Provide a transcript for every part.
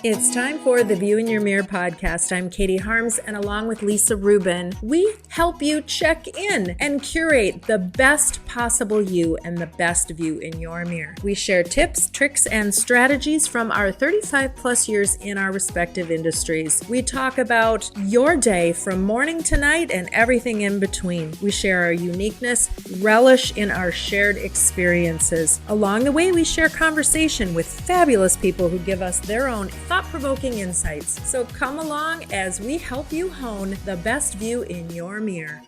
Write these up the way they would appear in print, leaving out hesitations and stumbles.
It's time for the View in Your Mirror podcast. I'm Katie Harms, and along with Lisa Rubin, we help you check in and curate the best possible you and the best view in your mirror. We share tips, tricks, and strategies from our 35 plus years in our respective industries. We talk about your day from morning to night and everything in between. We share our uniqueness, relish in our shared experiences. Along the way, we share conversation with fabulous people who give us their own thought-provoking insights. So come along as we help you hone the best view in your mirror.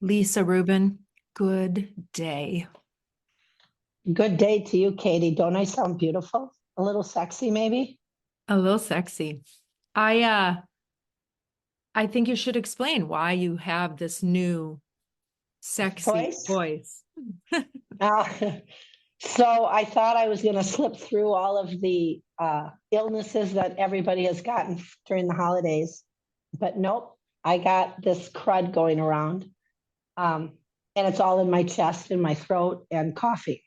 Lisa Rubin, good day. Good day to you, Katie. Don't I sound beautiful? A little sexy, maybe? A little sexy. I think you should explain why you have this new sexy voice. So I thought I was going to slip through all of the illnesses that everybody has gotten during the holidays. But nope, I got this crud going around. And it's all in my chest and my throat and coughing.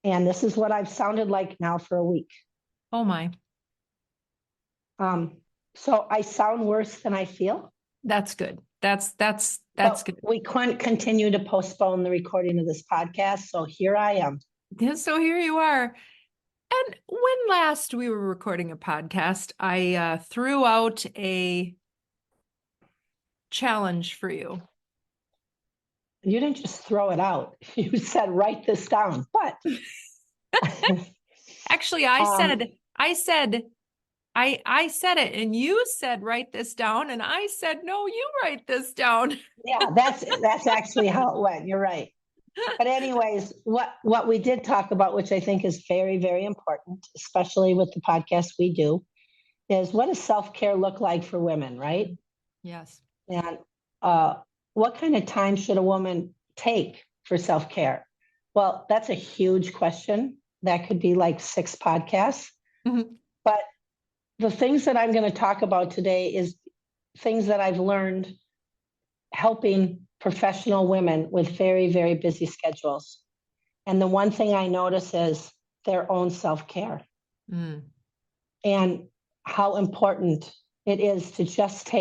And this is what I've sounded like now for a week. Oh my. So I sound worse than I feel. That's good. That's good. We couldn't continue to postpone the recording of this podcast, so here I am. So here you are. And when last we were recording a podcast, I threw out a challenge for you. You didn't just throw it out. You said, write this down. What? Actually, I said it and you said, write this down. And I said, no, you write this down. Yeah, that's actually how it went. You're right. But anyways, what we did talk about, which I think is very, very important, especially with the podcast we do, is what does self-care look like for women, right? Yes. And what kind of time should a woman take for self-care? Well, that's a huge question. That could be like 6 podcasts. Mm-hmm. But the things that I'm going to talk about today is things that I've learned helping professional women with very, very busy schedules. And the one thing I notice is their own self-care and how important it is to just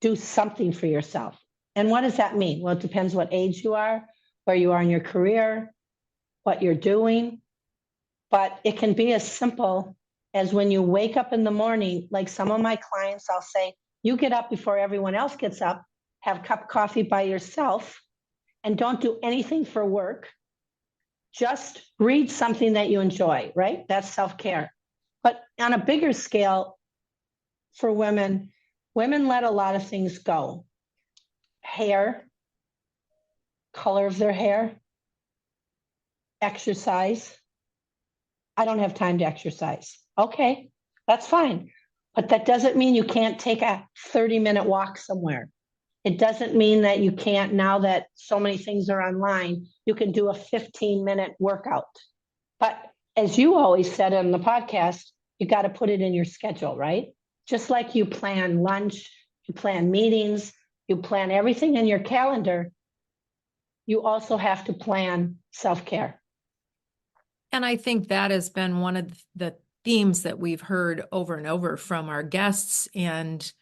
do something for yourself. And what does that mean? Well, it depends what age you are, where you are in your career, what you're doing. But it can be as simple as when you wake up in the morning, like some of my clients, I'll say, you get up before everyone else gets up, have a cup of coffee by yourself, and don't do anything for work. Just read something that you enjoy, right? That's self-care. But on a bigger scale, for women let a lot of things go. Hair, color of their hair, exercise. I don't have time to exercise. Okay, that's fine. But that doesn't mean you can't take a 30-minute walk somewhere. It doesn't mean that you can't, now that so many things are online, you can do a 15-minute workout. But as you always said on the podcast, you got to put it in your schedule, right? Just like you plan lunch, you plan meetings, you plan everything in your calendar, you also have to plan self-care. And I think that has been one of the themes that we've heard over and over from our guests, and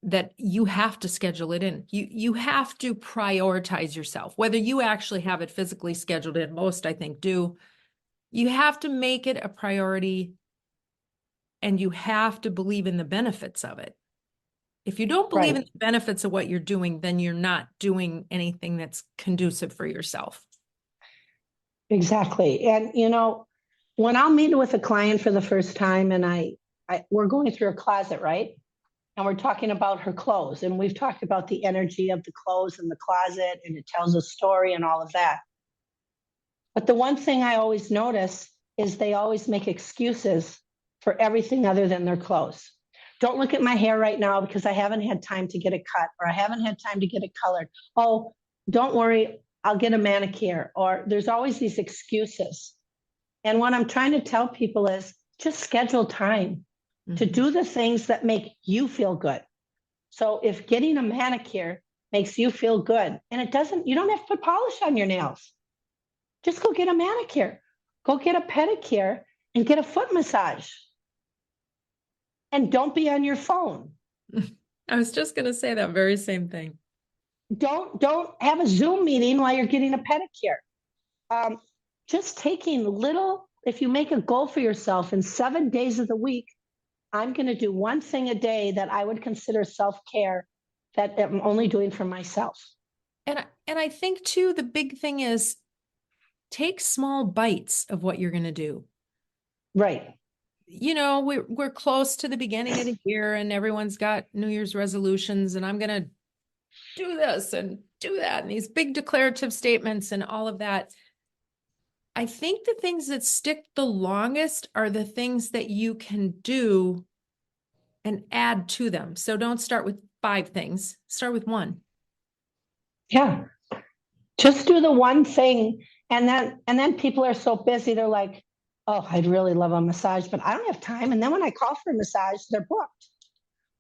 that you have to schedule it in. You have to prioritize yourself, whether you actually have it physically scheduled in. Most, I think, do. You have to make it a priority, and you have to believe in the benefits of it. If you don't believe in the benefits of what you're doing, then you're not doing anything that's conducive for yourself. Exactly. And, when I'll meet with a client for the first time and we're going through a closet, right? And we're talking about her clothes. And we've talked about the energy of the clothes in the closet, and it tells a story and all of that. But the one thing I always notice is they always make excuses for everything other than their clothes. Don't look at my hair right now because I haven't had time to get it cut, or I haven't had time to get it colored. Oh, don't worry, I'll get a manicure. Or there's always these excuses. And what I'm trying to tell people is just schedule time to do the things that make you feel good. So if getting a manicure makes you feel good, and you don't have to put polish on your nails. Just go get a manicure, go get a pedicure, and get a foot massage. And don't be on your phone. I was just going to say that very same thing. Don't have a Zoom meeting while you're getting a pedicure. Just taking little, if you make a goal for yourself in 7 days of the week, I'm going to do one thing a day that I would consider self-care that I'm only doing for myself. And I think too, the big thing is take small bites of what you're going to do. Right. You know, we're close to the beginning of the year and everyone's got New Year's resolutions, and I'm going to do this and do that, and these big declarative statements and all of that. I think the things that stick the longest are the things that you can do and add to them. So don't start with 5 things, start with 1. Yeah. Just do the one thing. And then people are so busy. They're like, oh, I'd really love a massage, but I don't have time. And then when I call for a massage, they're booked.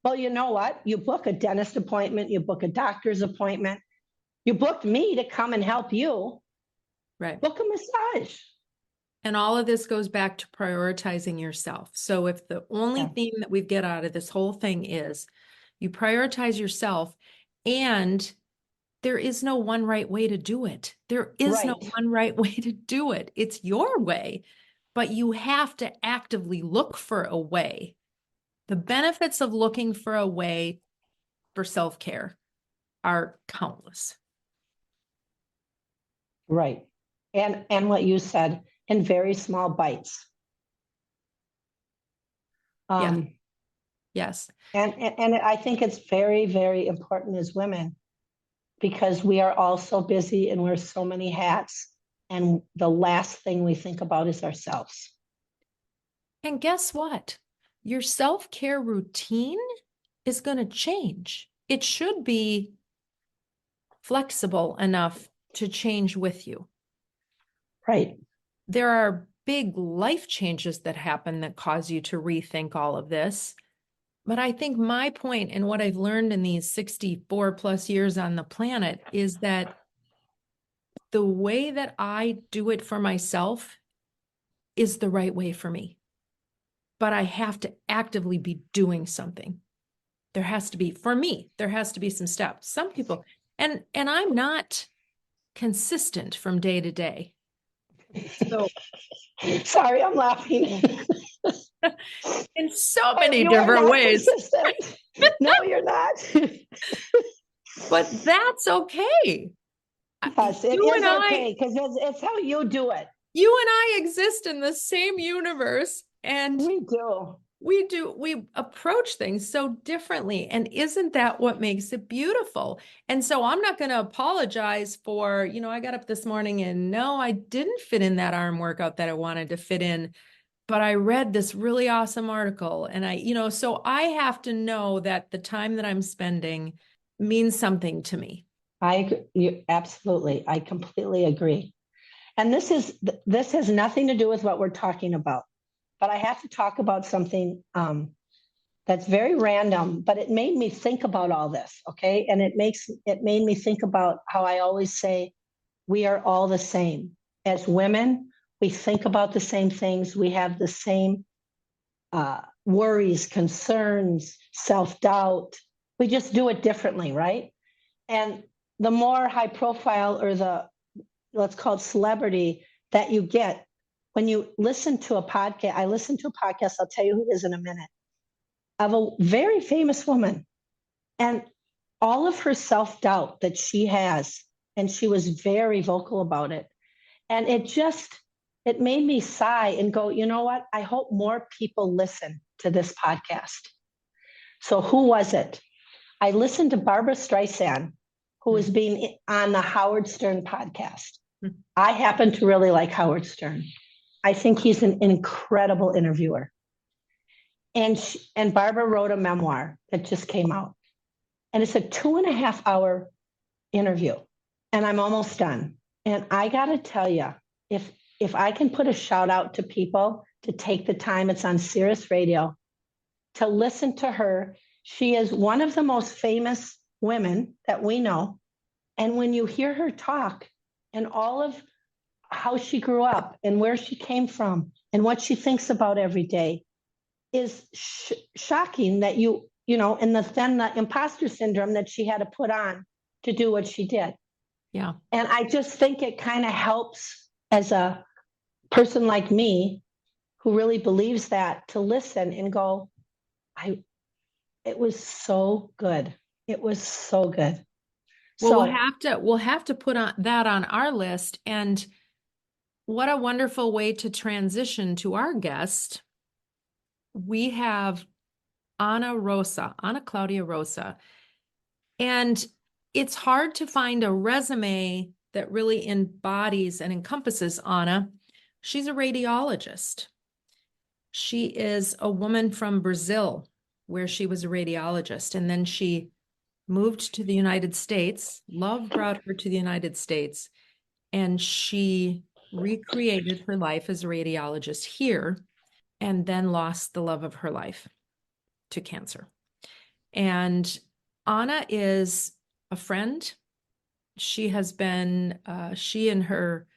Well, you know what? You book a dentist appointment, you book a doctor's appointment. You booked me to come and help you. Right. Book a massage. And all of this goes back to prioritizing yourself. So if the only theme that we get out of this whole thing is you prioritize yourself, and there is no one right way to do it. There is no one right way to do it. It's your way, but you have to actively look for a way. The benefits of looking for a way for self-care are countless. Right. And what you said, in very small bites. Yes. And I think it's very, very important as women, because we are all so busy and wear so many hats. And the last thing we think about is ourselves. And guess what? Your self-care routine is going to change. It should be flexible enough to change with you. Right. There are big life changes that happen that cause you to rethink all of this. But I think my point and what I've learned in these 64 plus years on the planet is that the way that I do it for myself is the right way for me. But I have to actively be doing something. There has to be, for me, there has to be some steps. Some people, and I'm not consistent from day to day. So sorry, I'm laughing. In so many different ways. No, you're not. But that's okay. Yes, it is okay, because it's how you do it. You and I exist in the same universe, and we approach things so differently. And isn't that what makes it beautiful? And so I'm not going to apologize for, I got up this morning and no, I didn't fit in that arm workout that I wanted to fit in, but I read this really awesome article, and so I have to know that the time that I'm spending means something to me. Absolutely. I completely agree. And this has nothing to do with what we're talking about, but I have to talk about something that's very random, but it made me think about all this. Okay. And it made me think about how I always say, we are all the same. As women, we think about the same things. We have the same worries, concerns, self-doubt. We just do it differently, right? And the more high profile, or let's call it celebrity, that you get, when you listen to a podcast, I listen to a podcast, I'll tell you who it is in a minute, of a very famous woman, and all of her self-doubt that she has, and she was very vocal about it. And it made me sigh and go, you know what? I hope more people listen to this podcast. So who was it? I listened to Barbara Streisand, who was being on the Howard Stern podcast. I happen to really like Howard Stern. I think he's an incredible interviewer. And Barbara wrote a memoir that just came out. And it's a 2.5 hour interview. And I'm almost done. And I got to tell you, if I can put a shout out to people to take the time, it's on Sirius Radio, to listen to her. She is one of the most famous women that we know. And when you hear her talk, and all of how she grew up and where she came from and what she thinks about every day is shocking that and then the imposter syndrome that she had to put on to do what she did. Yeah. And I just think it kind of helps as a person like me who really believes that to listen and go, it was so good. It was so good. Well, So we'll have to put that on our list. And what a wonderful way to transition to our guest. We have Ana Cláudia Rosa. And it's hard to find a resume that really embodies and encompasses Ana. She's a radiologist. She is a woman from Brazil, where she was a radiologist. And then she moved to the United States. Love brought her to the United States. And she recreated her life as a radiologist here and then lost the love of her life to cancer. And Ana is a friend. She has been, she and her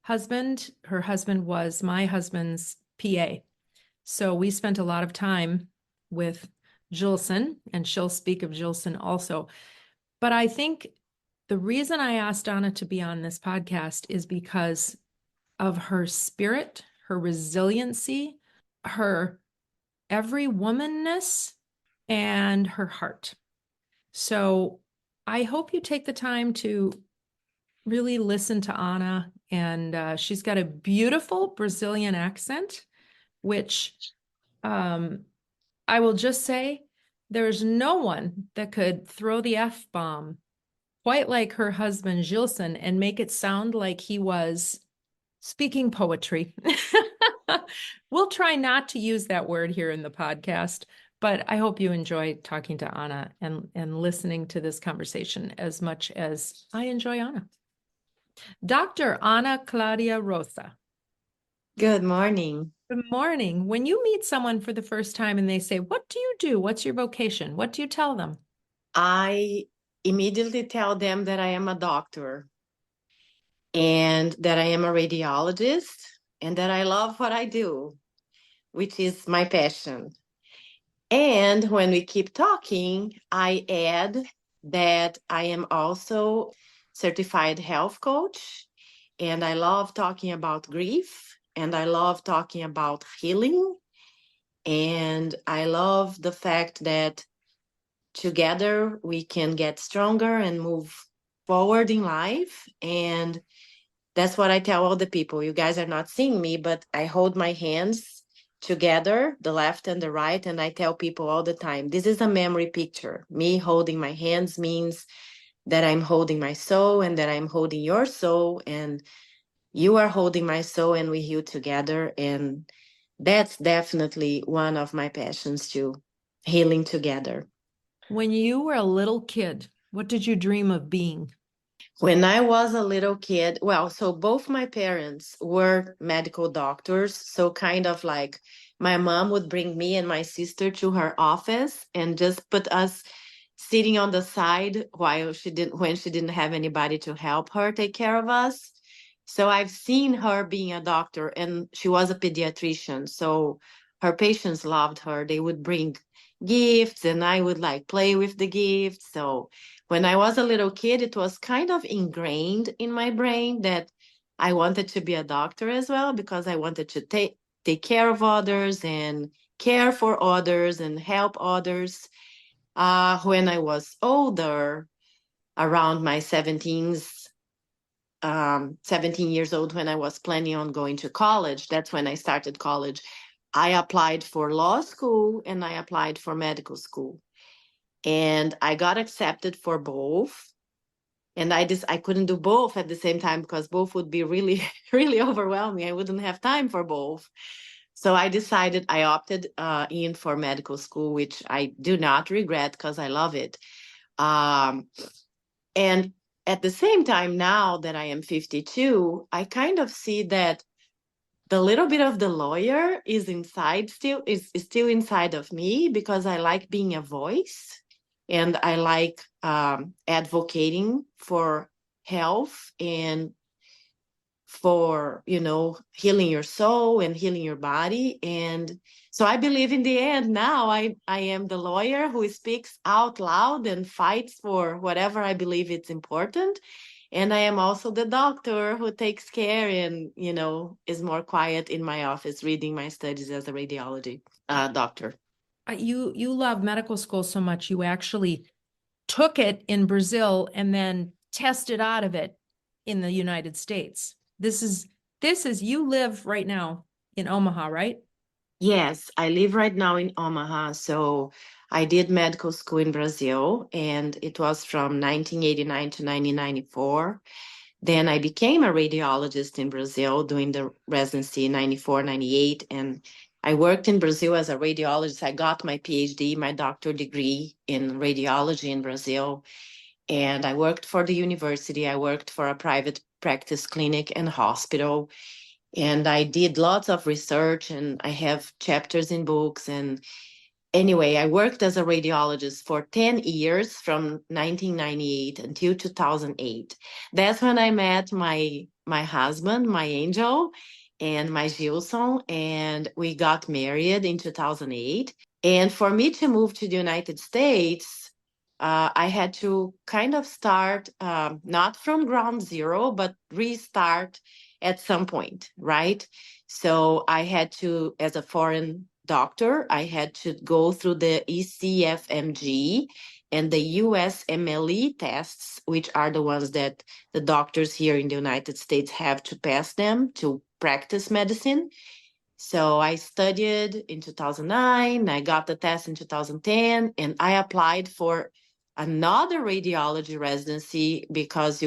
husband was my husband's PA. So we spent a lot of time with Jilson, and she'll speak of Jilson also. But I think the reason I asked Ana to be on this podcast is because of her spirit, her resiliency, her every womanness, and her heart. So I hope you take the time to really listen to Ana. And she's got a beautiful Brazilian accent, which I will just say there's no one that could throw the F-bomb quite like her husband, Gilson, and make it sound like he was speaking poetry. We'll try not to use that word here in the podcast, but I hope you enjoy talking to Ana and listening to this conversation as much as I enjoy Ana. Dr. Ana Cláudia Rosa. Good morning. Good morning. When you meet someone for the first time and they say, "What do you do? What's your vocation?" What do you tell them? I immediately tell them that I am a doctor and that I am a radiologist and that I love what I do, which is my passion. And when we keep talking, I add that I am also certified health coach and I love talking about grief and I love talking about healing. And I love the fact that together we can get stronger and move forward in life. And that's what I tell all the people. You guys are not seeing me, but I hold my hands together, the left and the right, and I tell people all the time, this is a memory picture. Me holding my hands means that I'm holding my soul and that I'm holding your soul, and you are holding my soul, and we heal together. And that's definitely one of my passions too, healing together. When you were a little kid, what did you dream of being? When I was a little kid, well, so both my parents were medical doctors. So kind of like my mom would bring me and my sister to her office and just put us sitting on the side while when she didn't have anybody to help her take care of us. So I've seen her being a doctor, and she was a pediatrician. So her patients loved her. They would bring gifts and I would like play with the gifts. So when I was a little kid, it was kind of ingrained in my brain that I wanted to be a doctor as well, because I wanted to take care of others and care for others and help others. When I was older, around my 17 years old, when I was planning on going to college, that's when I started college. I applied for law school and I applied for medical school. And I got accepted for both. And I couldn't do both at the same time because both would be really, really overwhelming. I wouldn't have time for both. So I opted in for medical school, which I do not regret because I love it. And at the same time, now that I am 52, I kind of see that the little bit of the lawyer is still inside of me, because I like being a voice and I like advocating for health and for, healing your soul and healing your body. And so I believe in the end now I am the lawyer who speaks out loud and fights for whatever I believe it's important. And I am also the doctor who takes care and, is more quiet in my office reading my studies as a radiology doctor. You love medical school so much, you actually took it in Brazil and then tested out of it in the United States. This is you live right now in Omaha, right? Yes, I live right now in Omaha. So I did medical school in Brazil, and it was from 1989 to 1994. Then I became a radiologist in Brazil doing the residency in 94, 98. And I worked in Brazil as a radiologist. I got my PhD, my doctoral degree in radiology in Brazil. And I worked for the university. I worked for a private practice clinic and hospital. And I did lots of research, and I have chapters in books. And anyway, I worked as a radiologist for 10 years from 1998 until 2008. That's when I met my husband, my angel, and my Gilson, and we got married in 2008. And for me to move to the United States, I had to kind of start not from ground zero, but restart at some point, right? So I had to, as a foreign doctor, I had to go through the ECFMG and the USMLE tests, which are the ones that the doctors here in the United States have to pass them to practice medicine. So I studied in 2009, I got the test in 2010, and I applied for another radiology residency because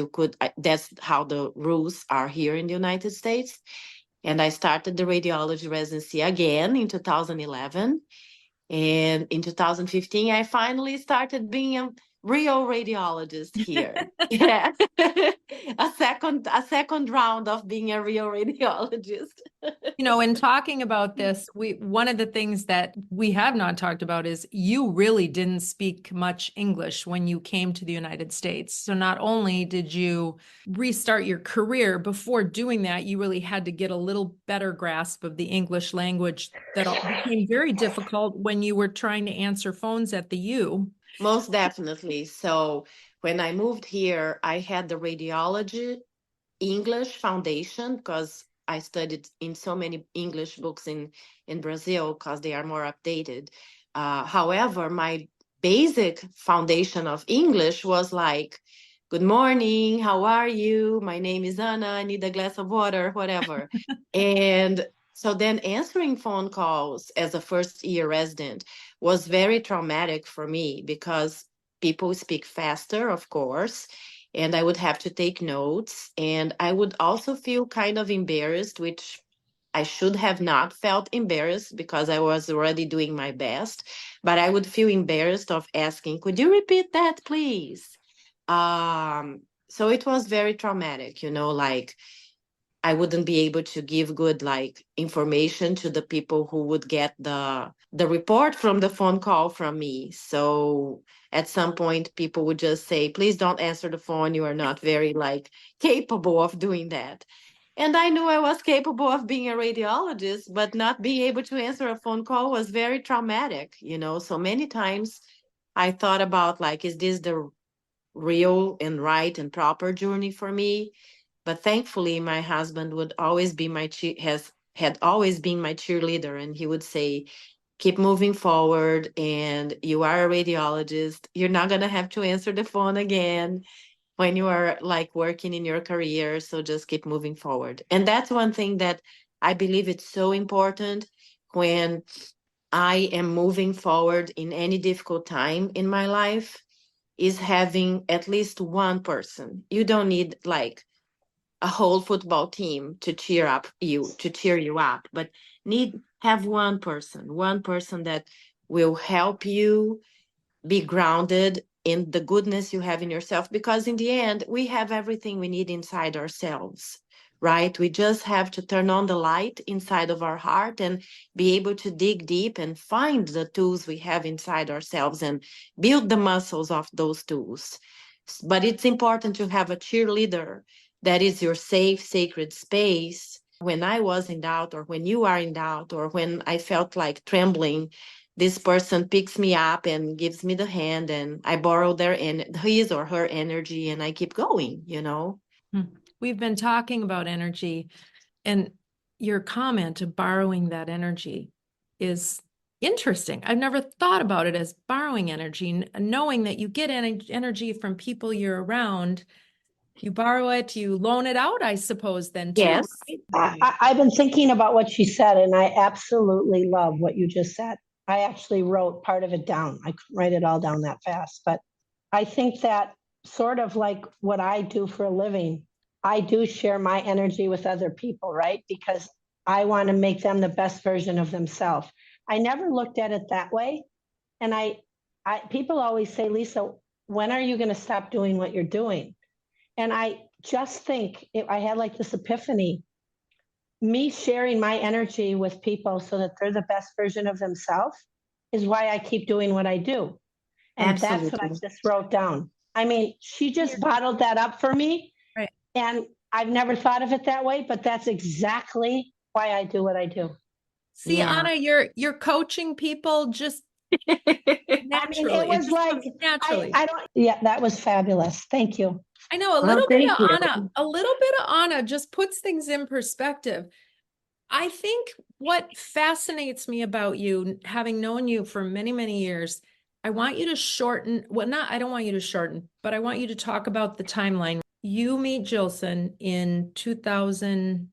that's how the rules are here in the United States. And I started the radiology residency again in 2011. And in 2015, I finally started being a real radiologist here. Yeah. a second round of being a real radiologist. In talking about this, one of the things that we have not talked about is you really didn't speak much English when you came to the United States. So not only did you restart your career, before doing that, you really had to get a little better grasp of the English language that became very difficult when you were trying to answer phones at the U. Most definitely. So when I moved here, I had the radiology English foundation because I studied in so many English books in Brazil because they are more updated. However, my basic foundation of English was like, good morning, how are you? My name is Anna, I need a glass of water, whatever. And so then answering phone calls as a first year resident was very traumatic for me because people speak faster, of course, and I would have to take notes. And I would also feel kind of embarrassed, which I should have not felt embarrassed because I was already doing my best. But I would feel embarrassed of asking, could you repeat that, please? So it was very traumatic, like I wouldn't be able to give good information to the people who would get the report from the phone call from me. So at some point people would just say, please don't answer the phone. You are not very capable of doing that. And I knew I was capable of being a radiologist, but not being able to answer a phone call was very traumatic, So many times I thought about is this the real and right and proper journey for me? But thankfully, my husband would always be had always been my cheerleader, and he would say, keep moving forward, and you are a radiologist. You're not going to have to answer the phone again when you are working in your career. So just keep moving forward. And that's one thing that I believe it's so important when I am moving forward in any difficult time in my life, is having at least one person. You don't need a whole football team to cheer you up, but have one person that will help you be grounded in the goodness you have in yourself, because in the end we have everything we need inside ourselves, right? We just have to turn on the light inside of our heart and be able to dig deep and find the tools we have inside ourselves and build the muscles of those tools. But it's important to have a cheerleader that is your safe, sacred space. When I was in doubt, or when you are in doubt, or when I felt like trembling, this person picks me up and gives me the hand, and I borrow his or her energy, and I keep going, We've been talking about energy, and your comment of borrowing that energy is interesting. I've never thought about it as borrowing energy, knowing that you get energy from people you're around. You borrow it, you loan it out, I suppose, then too. Yes. Right? I've been thinking about what she said, and I absolutely love what you just said. I actually wrote part of it down. I couldn't write it all down that fast, but I think that sort of like what I do for a living, I do share my energy with other people, right? Because I want to make them the best version of themselves. I never looked at it that way. And people always say, Lisa, when are you going to stop doing what you're doing? And I just think I had like this epiphany, me sharing my energy with people so that they're the best version of themselves is why I keep doing what I do. And that's what I Absolutely. just wrote down. I mean, she just bottled that up for me. Right. And I've never thought of it that way, but that's exactly why I do what I do. See, Yeah. Anna, you're coaching people just naturally. I mean, it was like, naturally. That was fabulous. Thank you. I know a little bit of Anna just puts things in perspective. I think what fascinates me about you, having known you for many, many years, I want you to shorten, I don't want you to shorten, but I want you to talk about the timeline. You meet Jilson in 2005.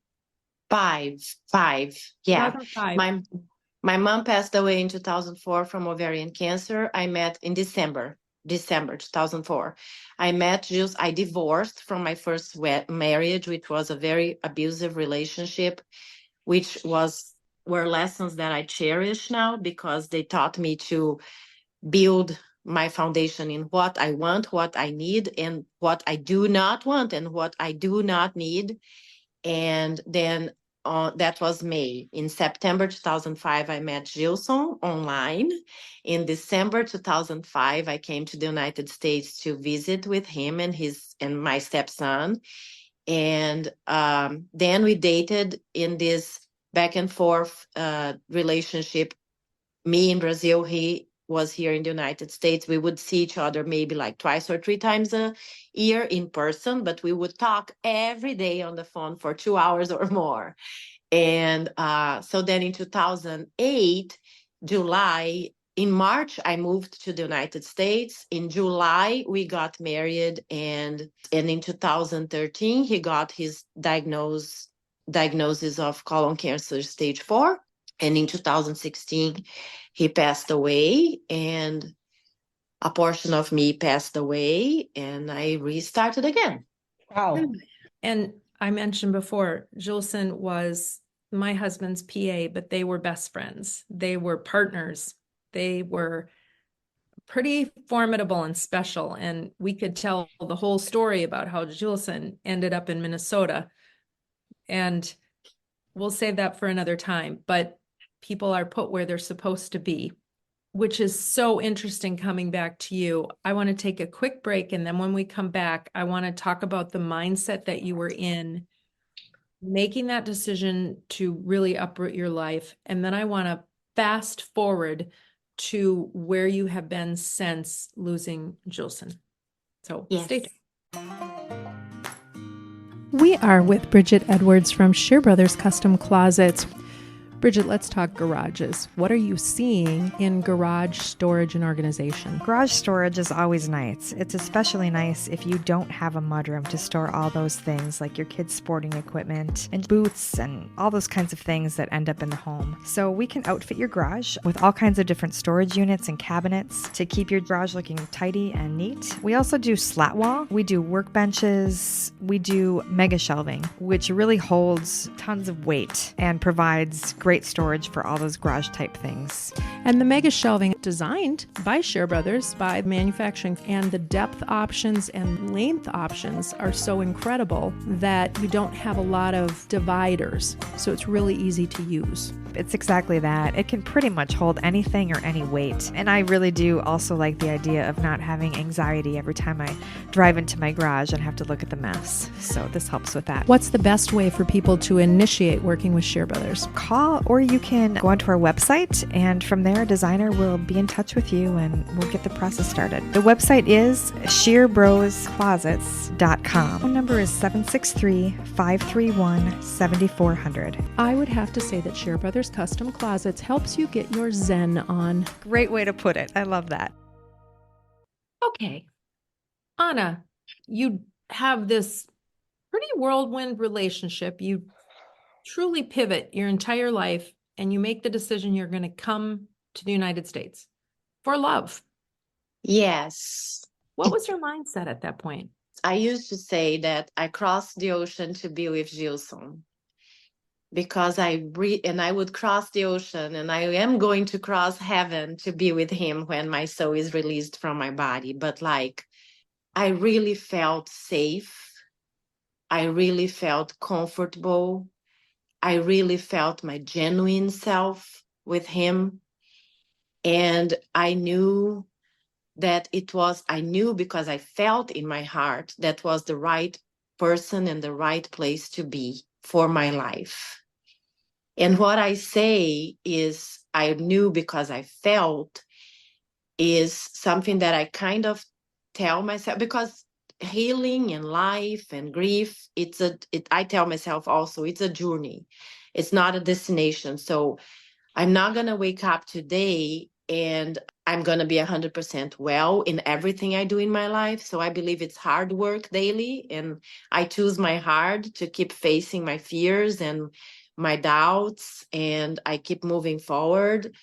Yeah. 2005. My mom passed away in 2004 from ovarian cancer. I met in December 2004. I divorced from my first marriage, which was a very abusive relationship, which were lessons that I cherish now because they taught me to build my foundation in what I want, what I need, and what I do not want, and what I do not need. And then that was May. In September 2005, I met Gilson online. In December 2005, I came to the United States to visit with him and my stepson. And then we dated in this back and forth relationship. Me in Brazil, he was here in the United States. We would see each other maybe like twice or three times a year in person, but we would talk every day on the phone for 2 hours or more. And so then in 2008, in March, I moved to the United States. In July, we got married. And in 2013, he got his diagnosis of colon cancer stage 4. And in 2016, he passed away, and a portion of me passed away, and I restarted again. Wow. And I mentioned before, Jilson was my husband's PA, but they were best friends. They were partners. They were pretty formidable and special. And we could tell the whole story about how Jilson ended up in Minnesota. And we'll save that for another time. But people are put where they're supposed to be, which is so interesting coming back to you. I want to take a quick break. And then when we come back, I want to talk about the mindset that you were in, making that decision to really uproot your life. And then I want to fast forward to where you have been since losing Jilson. So stay tuned. We are with Bridget Edwards from Shear Brothers Custom Closets. Bridget, let's talk garages. What are you seeing in garage storage and organization? Garage storage is always nice. It's especially nice if you don't have a mudroom to store all those things like your kids' sporting equipment and boots and all those kinds of things that end up in the home. So we can outfit your garage with all kinds of different storage units and cabinets to keep your garage looking tidy and neat. We also do slat wall. We do workbenches. We do mega shelving, which really holds tons of weight and provides great storage for all those garage type things. And the mega shelving, designed by Share Brothers, by manufacturing, and the depth options and length options are so incredible that you don't have a lot of dividers. So it's really easy to use. It's exactly that. It can pretty much hold anything or any weight. And I really do also like the idea of not having anxiety every time I drive into my garage and have to look at the mess. So this helps with that. What's the best way for people to initiate working with Share Brothers? Call, or you can go onto our website, and from there a designer will be in touch with you and we'll get the process started. The website is shearbrosclosets.com. Phone number is 763-531-7400. I would have to say that Share Brothers Custom Closets helps you get your zen on. Great way to put it. I love that. Okay. Anna, you have this pretty whirlwind relationship. You truly pivot your entire life and you make the decision you're going to come to the United States for love. Yes. What was your mindset at that point? I used to say that I crossed the ocean to be with Gilson, because I would cross the ocean, and I am going to cross heaven to be with him when my soul is released from my body. But like, I really felt safe. I really felt comfortable. I really felt my genuine self with him. And I knew that I knew because I felt in my heart that was the right person and the right place to be for my life. And what I say is I knew because I felt is something that I kind of tell myself, because healing and life and grief, I tell myself also, it's a journey. It's not a destination. So I'm not going to wake up today and I'm going to be 100% well in everything I do in my life. So I believe it's hard work daily. And I choose my heart to keep facing my fears and my doubts. And I keep moving forward.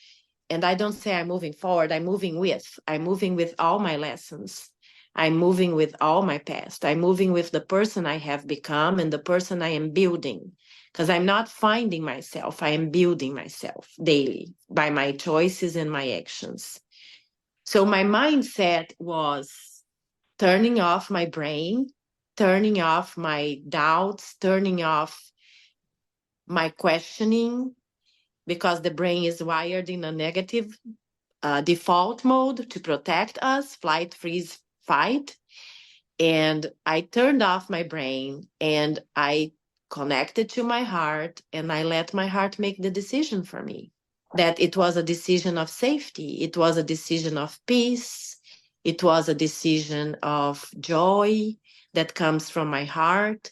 And I don't say I'm moving forward. I'm moving with all my lessons. I'm moving with all my past. I'm moving with the person I have become and the person I am building. Because I'm not finding myself. I am building myself daily by my choices and my actions. So my mindset was turning off my brain, turning off my doubts, turning off my questioning, because the brain is wired in a negative default mode to protect us, flight, freeze, fight. And I turned off my brain and I connected to my heart, and I let my heart make the decision for me. That it was a decision of safety. It was a decision of peace. It was a decision of joy that comes from my heart.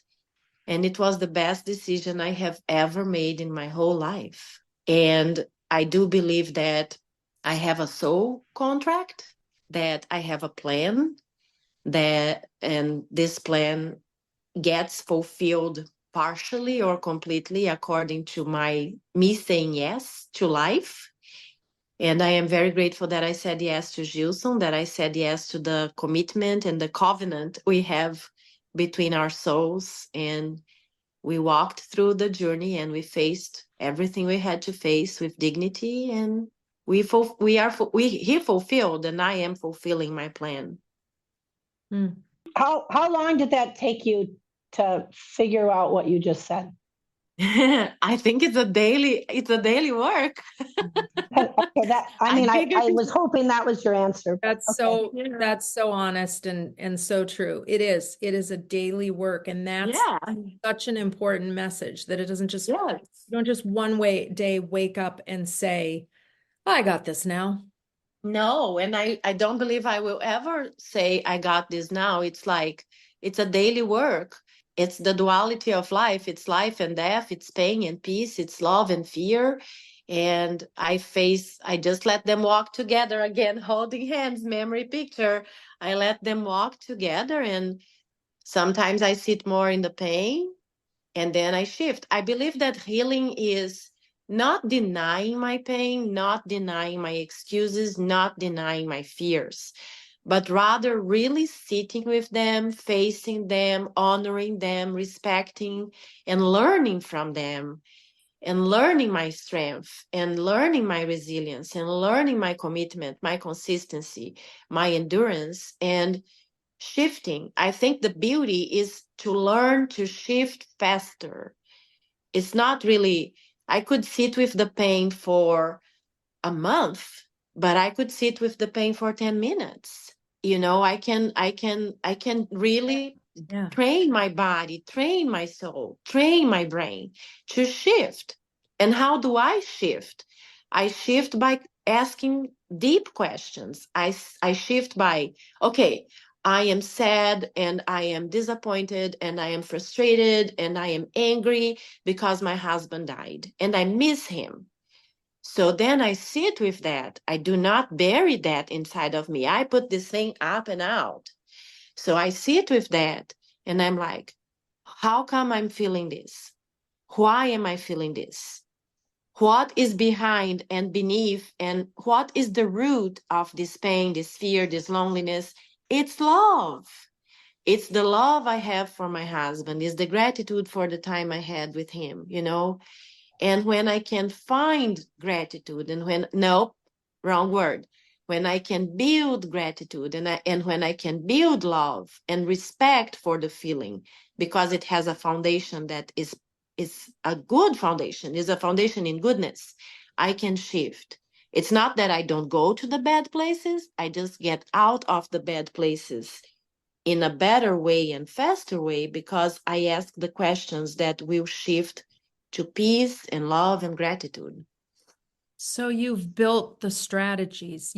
And it was the best decision I have ever made in my whole life. And I do believe that I have a soul contract, that I have a plan, and this plan gets fulfilled partially or completely according to me saying yes to life. And I am very grateful that I said yes to Gilson, that I said yes to the commitment and the covenant we have between our souls. And we walked through the journey and we faced everything we had to face with dignity. And he fulfilled, and I am fulfilling my plan. How long did that take you to figure out what you just said? I think it's a daily work. Okay, I was hoping that was your answer. That's so honest and so true. It is a daily work, and that's such an important message, that it doesn't just, you don't just day wake up and say, I got this now. No, and I don't believe I will ever say I got this now. It's like, it's a daily work. It's the duality of life. It's life and death. It's pain and peace. It's love and fear. And I just let them walk together again, holding hands, memory picture. I let them walk together. And sometimes I sit more in the pain and then I shift. I believe that healing is not denying my pain, not denying my excuses, not denying my fears, but rather really sitting with them, facing them, honoring them, respecting, and learning from them. and learning my strength and learning my resilience and learning my commitment, my consistency, my endurance, and shifting. I think the beauty is to learn to shift faster. It's not really, I could sit with the pain for a month, but I could sit with the pain for 10 minutes. I can really train my body, train my soul, train my brain to shift. And how do I shift? I shift by asking deep questions. I shift by, okay, I am sad and I am disappointed and I am frustrated and I am angry because my husband died and I miss him. So then I sit with that. I do not bury that inside of me. I put this thing up and out. So I sit with that and I'm like, how come I'm feeling this? Why am I feeling this? What is behind and beneath, and what is the root of this pain, this fear, this loneliness? It's love. It's the love I have for my husband. It's the gratitude for the time I had with him. And when I can find gratitude wrong word, when I can build gratitude and when I can build love and respect for the feeling, because it has a foundation that is a good foundation, is a foundation in goodness, I can shift. It's not that I don't go to the bad places, I just get out of the bad places in a better way and faster way because I ask the questions that will shift to peace and love and gratitude. So you've built the strategies.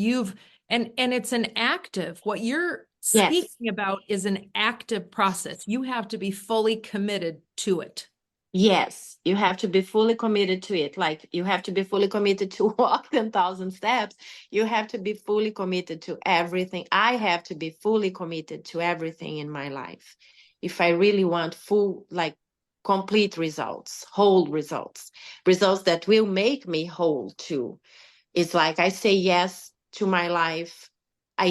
And it's an active, what you're speaking about is an active process. You have to be fully committed to it. Yes, you have to be fully committed to it. Like you have to be fully committed to walk 10,000 steps. You have to be fully committed to everything. I have to be fully committed to everything in my life. If I really want full, like complete results, whole results, results that will make me whole too. It's like I say yes to my life. I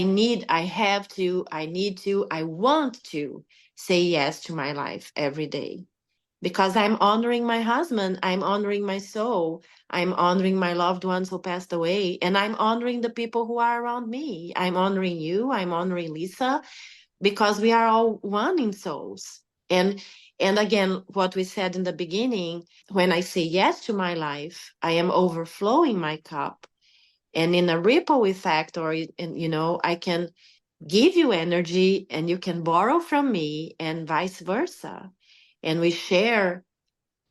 have to, I want to say yes to my life every day. Because I'm honoring my husband, I'm honoring my soul, I'm honoring my loved ones who passed away, and I'm honoring the people who are around me. I'm honoring you, I'm honoring Lisa, because we are all one in souls. And again, what we said in the beginning, when I say yes to my life, I am overflowing my cup. And in a ripple effect, I can give you energy and you can borrow from me and vice versa. And we share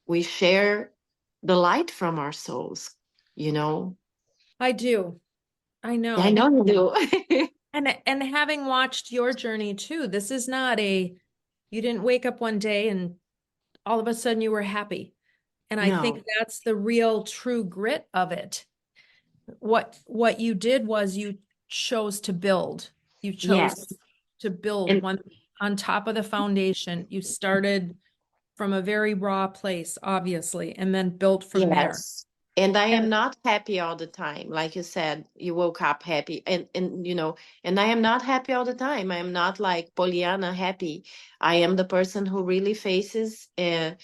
the light from our souls. I do. I know. I know you do. And having watched your journey too, this is not you didn't wake up one day and all of a sudden you were happy. And I think that's the real true grit of it. What you did was you chose to build. You chose to build one on top of the foundation. You started from a very raw place, obviously, and then built from there. And I am not happy all the time. Like you said, you woke up happy and I am not happy all the time. I am not like Pollyanna happy. I am the person who really faces, that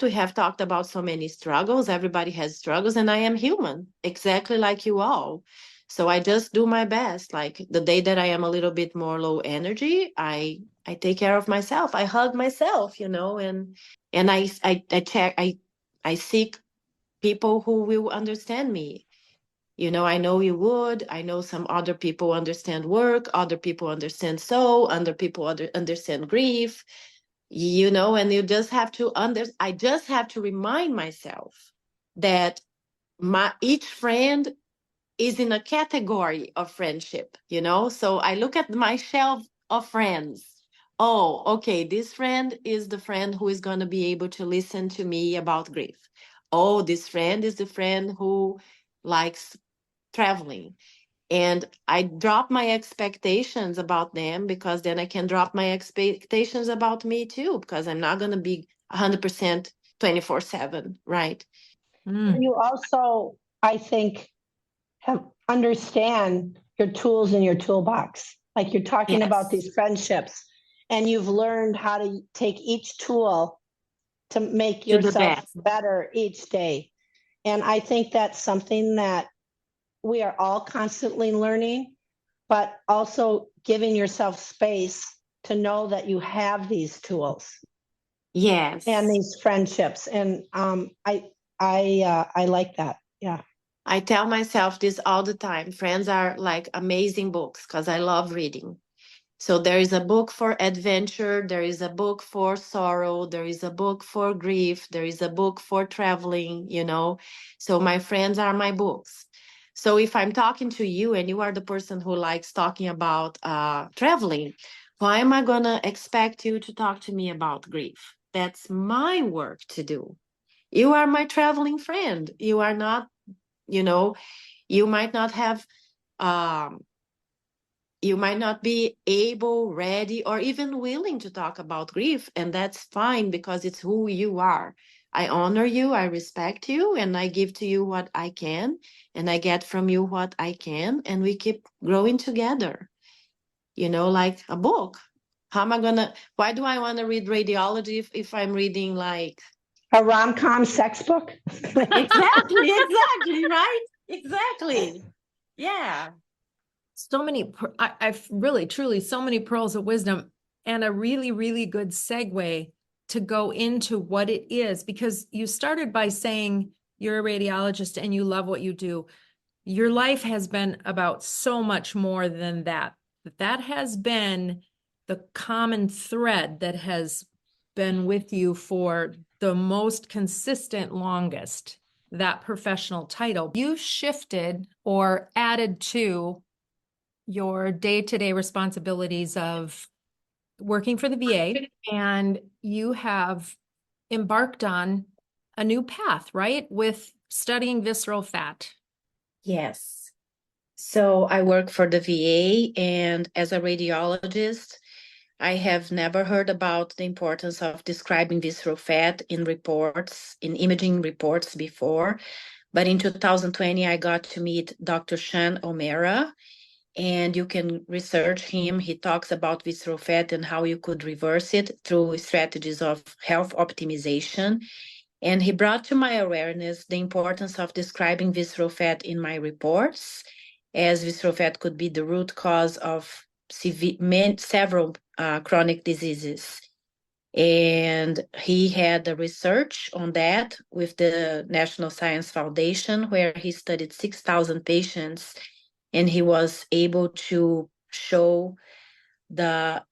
we have talked about so many struggles. Everybody has struggles and I am human, exactly like you all. So I just do my best. Like the day that I am a little bit more low energy, I take care of myself. I hug myself, and I seek people who will understand me. I know you would. I know some other people understand work, other people understand soul, other people understand grief, and you just have to I just have to remind myself that each friend is in a category of friendship, so I look at my shelf of friends. Oh, okay, this friend is the friend who is going to be able to listen to me about grief. Oh, this friend is the friend who likes traveling. And I drop my expectations about them because then I can drop my expectations about me too, because I'm not going to be 100% 24/7, right? You also, I think, understand your tools in your toolbox. Like you're talking about these friendships, and you've learned how to take each tool to make To the yourself best. better each day. And I think that's something that we are all constantly learning, but also giving yourself space to know that you have these tools Yes. and these friendships. And I like that. Yeah. I tell myself this all the time. Friends are like amazing books because I love reading. So there is a book for adventure, there is a book for sorrow, there is a book for grief, there is a book for traveling, you know. So my friends are my books. So if I'm talking to you and you are the person who likes talking about traveling, why am I gonna expect you to talk to me about grief? That's my work to do. You are my traveling friend. You are not, you know, you might not have um you might not be able, ready, or even willing to talk about grief, and that's fine because it's who you are. I honor you, I respect you, and I give to you what I can, and I get from you what I can, and we keep growing together, you know, like a book. Why do I want to read radiology if I'm reading like. A rom-com sex book? Exactly, exactly, right? Exactly. Yeah. So many, I've really, truly, so many pearls of wisdom, and a really, really good segue to go into what it is, because you started by saying you're a radiologist and you love what you do. Your life has been about so much more than that. That has been the common thread that has been with you for the most consistent, longest, that professional title. You shifted or added to your day-to-day responsibilities of working for the VA, and you have embarked on a new path, right? With studying visceral fat. Yes. So I work for the VA, and as a radiologist, I have never heard about the importance of describing visceral fat in reports, in imaging reports before. But in 2020, I got to meet Dr. Sean O'Mara, and you can research him. He talks about visceral fat and how you could reverse it through strategies of health optimization. And he brought to my awareness the importance of describing visceral fat in my reports, as visceral fat could be the root cause of several chronic diseases. And he had a research on that with the National Science Foundation, where he studied 6,000 patients, and he was able to show the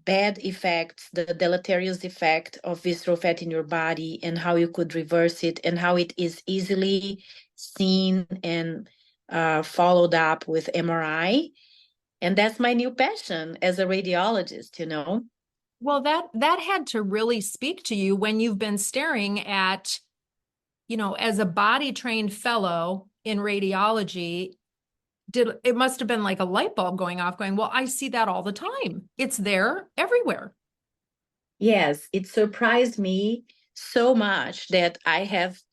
bad effects, the deleterious effect of visceral fat in your body, and how you could reverse it, and how it is easily seen and followed up with MRI. And that's my new passion as a radiologist, you know. Well, that had to really speak to you when you've been staring at, as a body trained fellow in radiology. It must have been like a light bulb going off, going, well, I see that all the time. It's there everywhere. Yes, it surprised me so much that I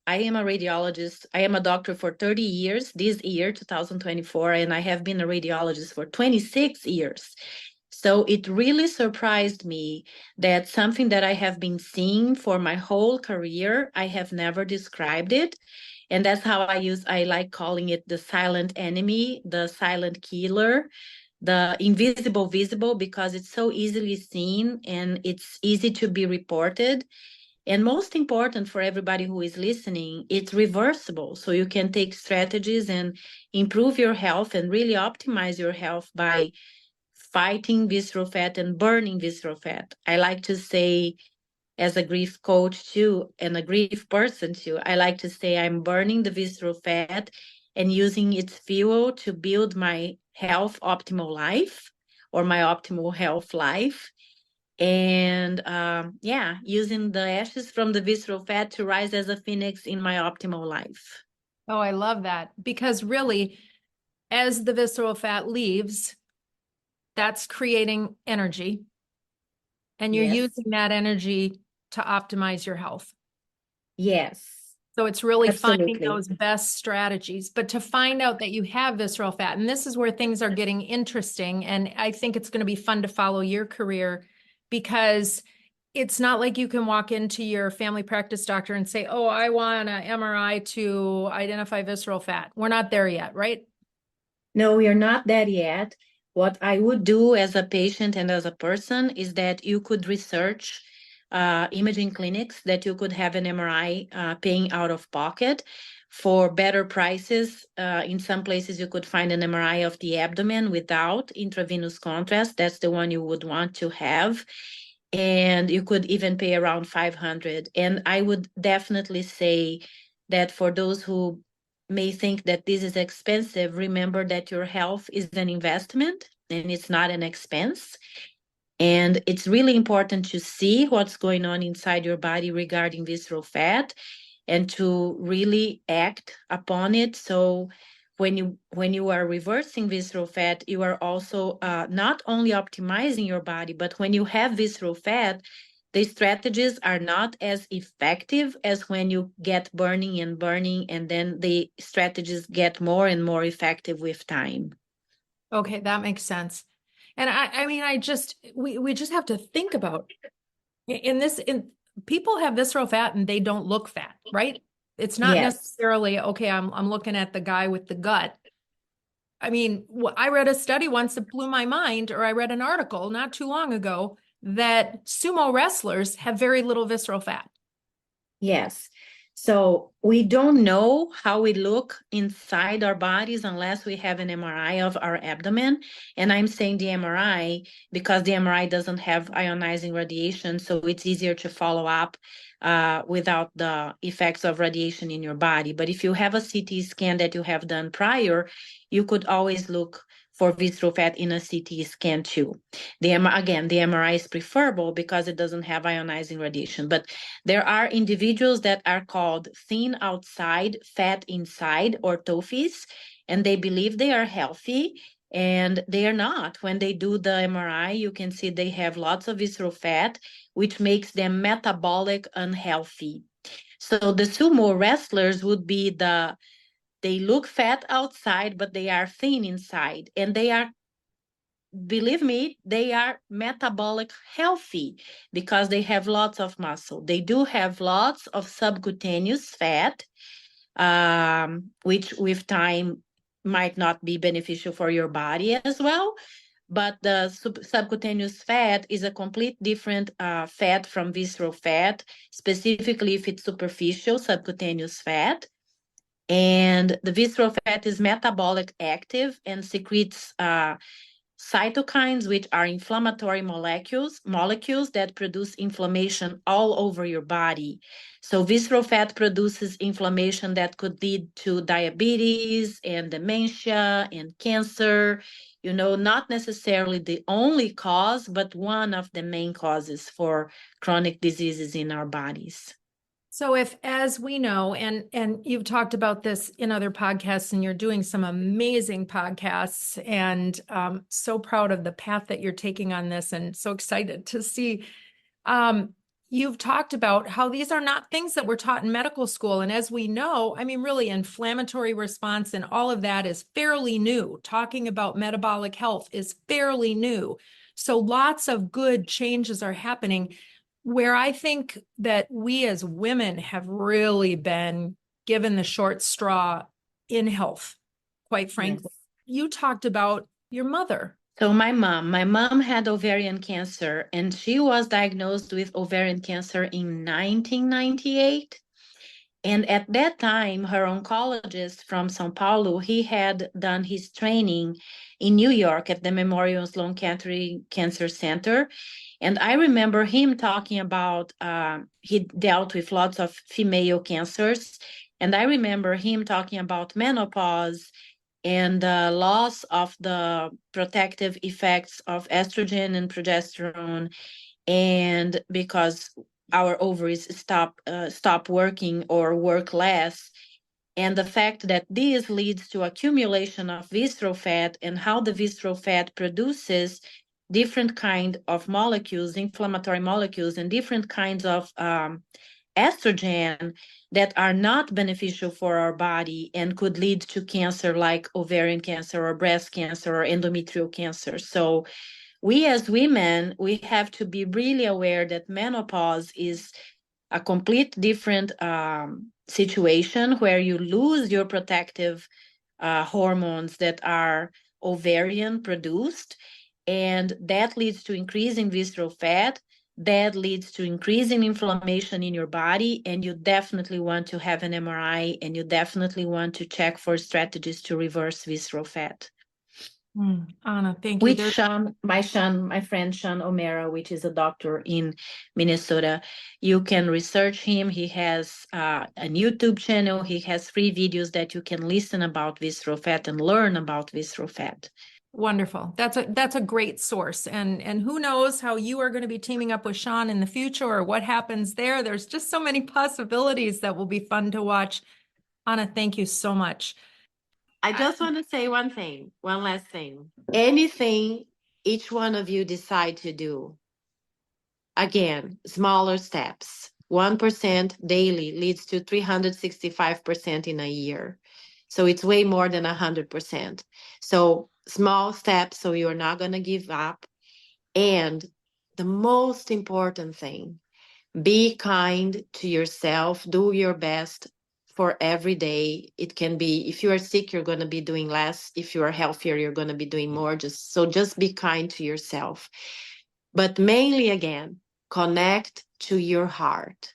am a radiologist. I am a doctor for 30 years this year, 2024, and I have been a radiologist for 26 years. So it really surprised me that something that I have been seeing for my whole career, I have never described it. And that's how I like calling it the silent enemy, the silent killer, the invisible visible, because it's so easily seen and it's easy to be reported. And most important for everybody who is listening, it's reversible. So you can take strategies and improve your health and really optimize your health by fighting visceral fat and burning visceral fat. I like to say, as a grief coach too, and a grief person too, I like to say I'm burning the visceral fat and using its fuel to build my health optimal life, or my optimal health life. And using the ashes from the visceral fat to rise as a phoenix in my optimal life. Oh, I love that, because really, as the visceral fat leaves, that's creating energy, and you're Yes. using that energy to optimize your health. Yes. So it's really finding Absolutely. those best strategies. But to find out that you have visceral fat, and this is where things are getting interesting, and I think it's going to be fun to follow your career, because it's not like you can walk into your family practice doctor and say, oh, I want an MRI to identify visceral fat. We're not there yet, right? No, we are not there yet. What I would do as a patient and as a person is that you could research imaging clinics that you could have an MRI paying out of pocket for better prices. In some places, you could find an MRI of the abdomen without intravenous contrast. That's the one you would want to have. And you could even pay around 500. And I would definitely say that for those who may think that this is expensive, remember that your health is an investment and it's not an expense. And it's really important to see what's going on inside your body regarding visceral fat and to really act upon it. So when you are reversing visceral fat, you are also not only optimizing your body, but when you have visceral fat, the strategies are not as effective as when you get burning, and then the strategies get more and more effective with time. Okay, that makes sense. And I mean, we just have to think about in people have visceral fat and they don't look fat, right? It's not Yes. necessarily, okay, I'm looking at the guy with the gut. I mean, I read a study once that blew my mind, or I read an article not too long ago that sumo wrestlers have very little visceral fat. Yes. So we don't know how we look inside our bodies unless we have an MRI of our abdomen. And I'm saying the MRI because the MRI doesn't have ionizing radiation, so it's easier to follow up without the effects of radiation in your body. But if you have a CT scan that you have done prior, you could always look for visceral fat in a CT scan too. Again, the MRI is preferable because it doesn't have ionizing radiation. But there are individuals that are called thin outside, fat inside, or TOFIs, and they believe they are healthy, and they are not. When they do the MRI, you can see they have lots of visceral fat, which makes them metabolic unhealthy. So the sumo wrestlers would be they look fat outside, but they are thin inside, and they are, believe me, they are metabolic healthy because they have lots of muscle. They do have lots of subcutaneous fat, which with time might not be beneficial for your body as well. But the subcutaneous fat is a complete different fat from visceral fat, specifically if it's superficial subcutaneous fat. And the visceral fat is metabolic active and secretes cytokines, which are inflammatory molecules that produce inflammation all over your body. So visceral fat produces inflammation that could lead to diabetes and dementia and cancer. You know, not necessarily the only cause, but one of the main causes for chronic diseases in our bodies. So if, as we know, and you've talked about this in other podcasts, and you're doing some amazing podcasts, and so proud of the path that you're taking on this, and so excited to see. You've talked about how these are not things that were taught in medical school. And as we know, I mean, really, inflammatory response and all of that is fairly new. Talking about metabolic health is fairly new. So lots of good changes are happening. Where I think that we as women have really been given the short straw in health, quite frankly. Yes. You talked about your mother. So my mom had ovarian cancer, and she was diagnosed with ovarian cancer in 1998. And at that time, her oncologist from São Paulo, he had done his training in New York at the Memorial Sloan Kettering Cancer Center. And I remember him talking about, he dealt with lots of female cancers. And I remember him talking about menopause and the loss of the protective effects of estrogen and progesterone. And because our ovaries stop working or work less, and the fact that this leads to accumulation of visceral fat, and how the visceral fat produces different kind of molecules, inflammatory molecules, and different kinds of estrogen that are not beneficial for our body and could lead to cancer like ovarian cancer or breast cancer or endometrial cancer. So we as women, we have to be really aware that menopause is a complete different situation where you lose your protective hormones that are ovarian produced, and that leads to increasing visceral fat. That leads to increasing inflammation in your body, and you definitely want to have an MRI, and you definitely want to check for strategies to reverse visceral fat. Anna, thank you. Which my friend Sean O'Mara, which is a doctor in Minnesota, you can research him. He has a YouTube channel. He has free videos that you can listen about visceral fat and learn about visceral fat. Wonderful. That's a great source. And who knows how you are going to be teaming up with Sean in the future or what happens there. There's just so many possibilities that will be fun to watch. Anna, thank you so much. I just want to say one last thing. Anything each one of you decide to do, again, smaller steps. 1% daily leads to 365% in a year. So it's way more than 100%. So small steps, so you're not going to give up. And the most important thing, be kind to yourself. Do your best for every day. It can be, if you are sick, you're going to be doing less. If you are healthier, you're going to be doing more. Just be kind to yourself. But mainly, again, connect to your heart.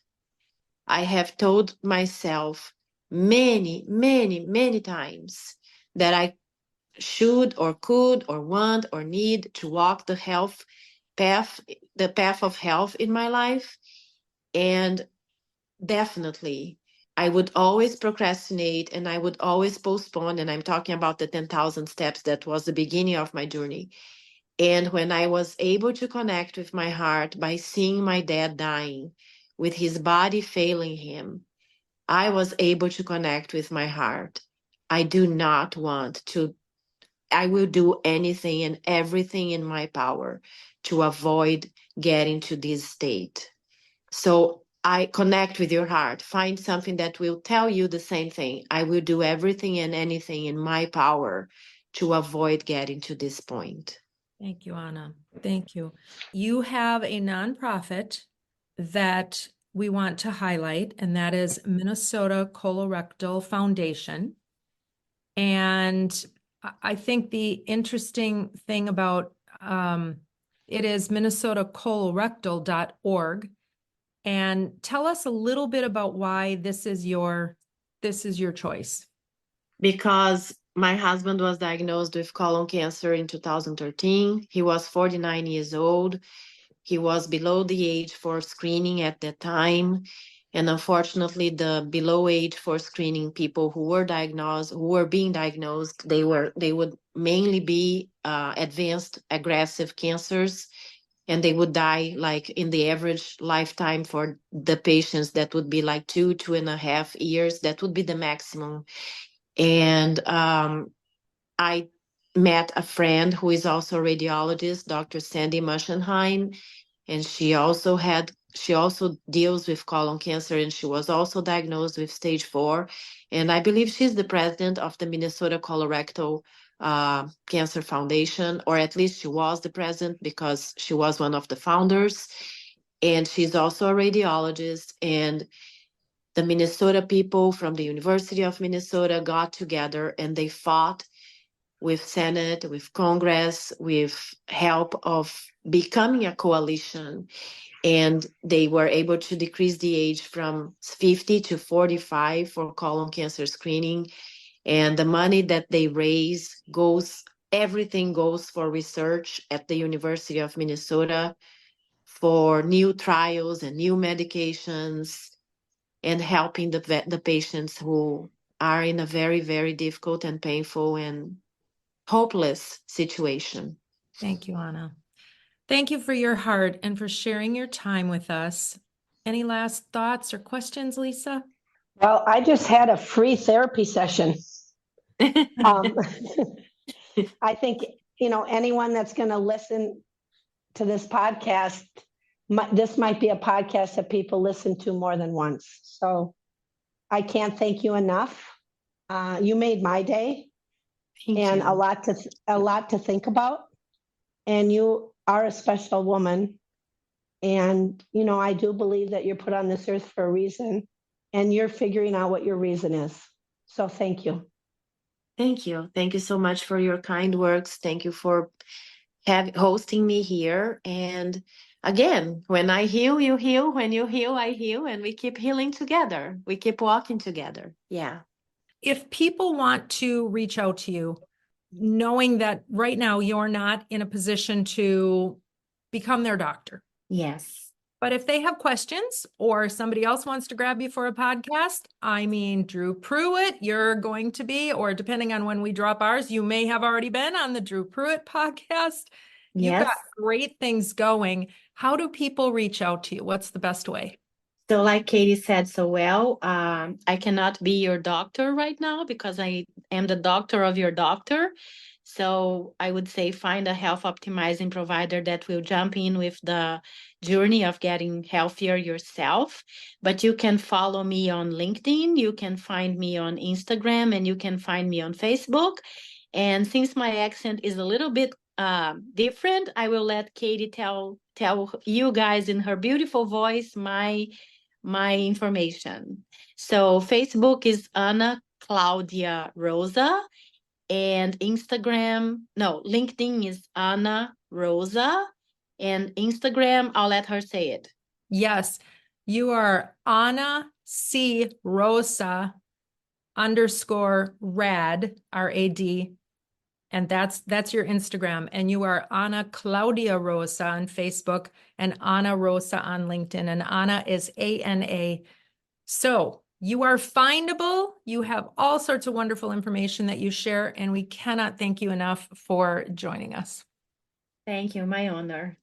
I have told myself many, many, many times that I should or could or want or need to walk the path of health in my life. And definitely, I would always procrastinate and I would always postpone. And I'm talking about the 10,000 steps that was the beginning of my journey. And when I was able to connect with my heart by seeing my dad dying, with his body failing him, I was able to connect with my heart. I do not want to, I will do anything and everything in my power to avoid getting to this state. So I connect with your heart. Find something that will tell you the same thing. I will do everything and anything in my power to avoid getting to this point. Thank you, Anna. Thank you. You have a nonprofit that we want to highlight, and that is Minnesota Colorectal Foundation. And I think the interesting thing about it is minnesotacolorectal.org. And tell us a little bit about why this is your choice. Because my husband was diagnosed with colon cancer in 2013. He was 49 years old. He was below the age for screening at that time. And unfortunately, the below age for screening people who were being diagnosed, they would mainly be advanced aggressive cancers. And they would die, like in the average lifetime for the patients, that would be like 2.5 years. That would be the maximum. And I met a friend who is also a radiologist, Dr. Sandy Muschenheim, and she also deals with colon cancer, and she was also diagnosed with stage 4. And I believe she's the president of the Minnesota Colorectal Cancer Foundation, or at least she was the president because she was one of the founders. And she's also a radiologist. And the Minnesota people from the University of Minnesota got together and they fought with Senate, with Congress, with help of becoming a coalition. And they were able to decrease the age from 50 to 45 for colon cancer screening. And the money that they raise everything goes for research at the University of Minnesota, for new trials and new medications, and helping the patients who are in a very, very difficult and painful and hopeless situation. Thank you, Anna. Thank you for your heart and for sharing your time with us. Any last thoughts or questions, Lisa? Well, I just had a free therapy session. I think, anyone that's going to listen to this podcast, this might be a podcast that people listen to more than once. So I can't thank you enough. You made my day. Thank and you. a lot to think about. And you are a special woman. And, I do believe that you're put on this earth for a reason, and you're figuring out what your reason is. So thank you. Thank you. Thank you so much for your kind words. Thank you for hosting me here. And again, when I heal, you heal. When you heal, I heal. And we keep healing together. We keep walking together. Yeah. If people want to reach out to you, knowing that right now you're not in a position to become their doctor, Yes. but if they have questions or somebody else wants to grab you for a podcast, I mean, Drew Pruitt, you're going to be, or depending on when we drop ours, you may have already been on the Drew Pruitt podcast. You've got Yes. great things going. How do people reach out to you? What's the best way? So like Katie said so well, I cannot be your doctor right now because I am the doctor of your doctor. So I would say find a health optimizing provider that will jump in with the journey of getting healthier yourself. But you can follow me on LinkedIn, you can find me on Instagram, and you can find me on Facebook. And since my accent is a little bit different, I will let Katie tell you guys in her beautiful voice my information. So Facebook is Cláudia Rosa, and LinkedIn is Ana Rosa, and Instagram, I'll let her say it. Yes, you are Ana C. Rosa _ rad, RAD. And that's your Instagram. And you are Ana Cláudia Rosa on Facebook and Ana Rosa on LinkedIn. And Ana is ANA. So you are findable. You have all sorts of wonderful information that you share. And we cannot thank you enough for joining us. Thank you. My honor.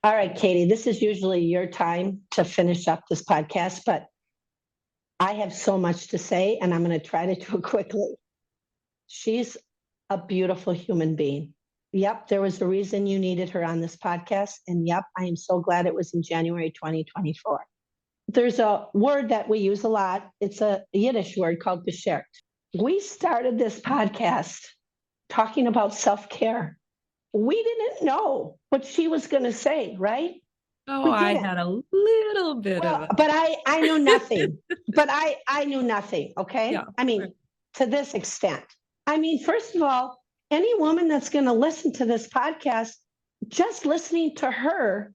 All right, Katie, this is usually your time to finish up this podcast, but I have so much to say, and I'm going to try to do it quickly. She's a beautiful human being. Yep, there was a reason you needed her on this podcast. And yep, I am so glad it was in January 2024. There's a word that we use a lot. It's a Yiddish word called geschert. We started this podcast talking about self-care. We didn't know what she was going to say, right? Oh, I had a little bit of it. But I knew nothing. But I knew nothing, okay? Yeah, I mean, to this extent. I mean, first of all, any woman that's going to listen to this podcast, just listening to her,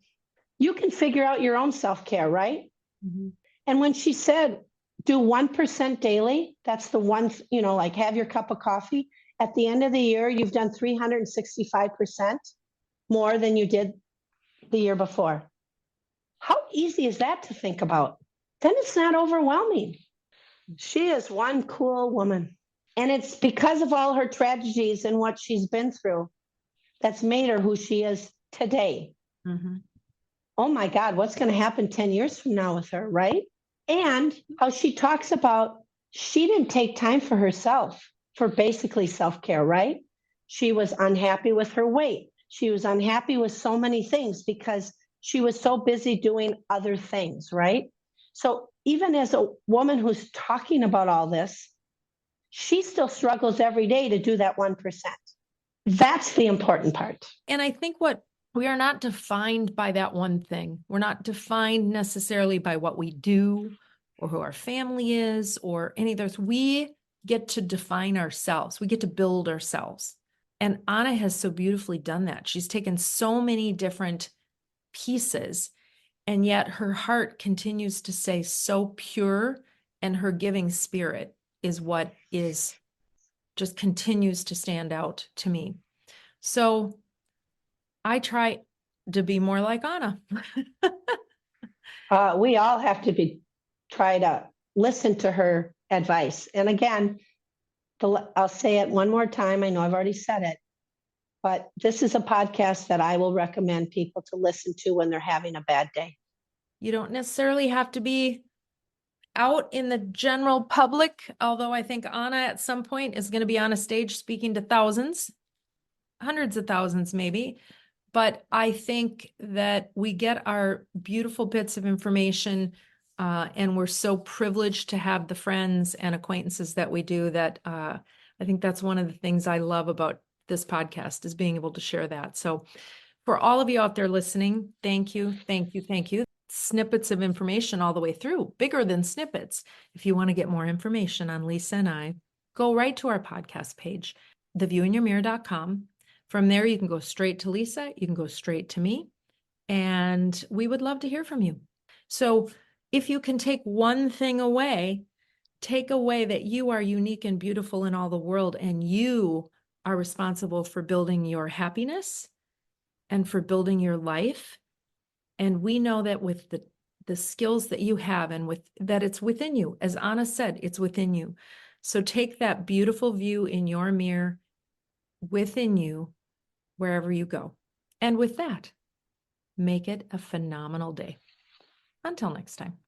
you can figure out your own self-care, right? Mm-hmm. And when she said, do 1% daily, that's the one, like have your cup of coffee. At the end of the year, you've done 365% more than you did the year before. How easy is that to think about? Then it's not overwhelming. She is one cool woman. And it's because of all her tragedies and what she's been through that's made her who she is today. Mm-hmm. Oh my God, what's going to happen 10 years from now with her, right? And how she talks about she didn't take time for herself, for basically self-care, right? She was unhappy with her weight. She was unhappy with so many things because she was so busy doing other things, right? So even as a woman who's talking about all this, she still struggles every day to do that 1%. That's the important part. And I think we are not defined by that one thing. We're not defined necessarily by what we do or who our family is or any of those. We get to define ourselves. We get to build ourselves. And Ana has so beautifully done that. She's taken so many different pieces, and yet her heart continues to stay so pure, and her giving spirit is what is just continues to stand out to me. So I try to be more like Ana. We all have to try to listen to her advice. And again, I'll say it one more time. I know I've already said it, but this is a podcast that I will recommend people to listen to when they're having a bad day. You don't necessarily have to be out in the general public, although I think Ana at some point is going to be on a stage speaking to thousands, hundreds of thousands maybe. But I think that we get our beautiful bits of information, and we're so privileged to have the friends and acquaintances that we do that I think that's one of the things I love about this podcast is being able to share that. So For all of you out there listening, thank you, thank you, thank you. Snippets of information all the way through, bigger than snippets. If you want to get more information on Lisa and I, go right to our podcast page, theviewinyourmirror.com. From there, you can go straight to Lisa, you can go straight to me, and we would love to hear from you. So if you can take one thing away, take away that you are unique and beautiful in all the world, and you are responsible for building your happiness and for building your life. And we know that with the skills that you have and with that it's within you. As Anna said, it's within you. So take that beautiful view in your mirror within you wherever you go. And with that, make it a phenomenal day. Until next time.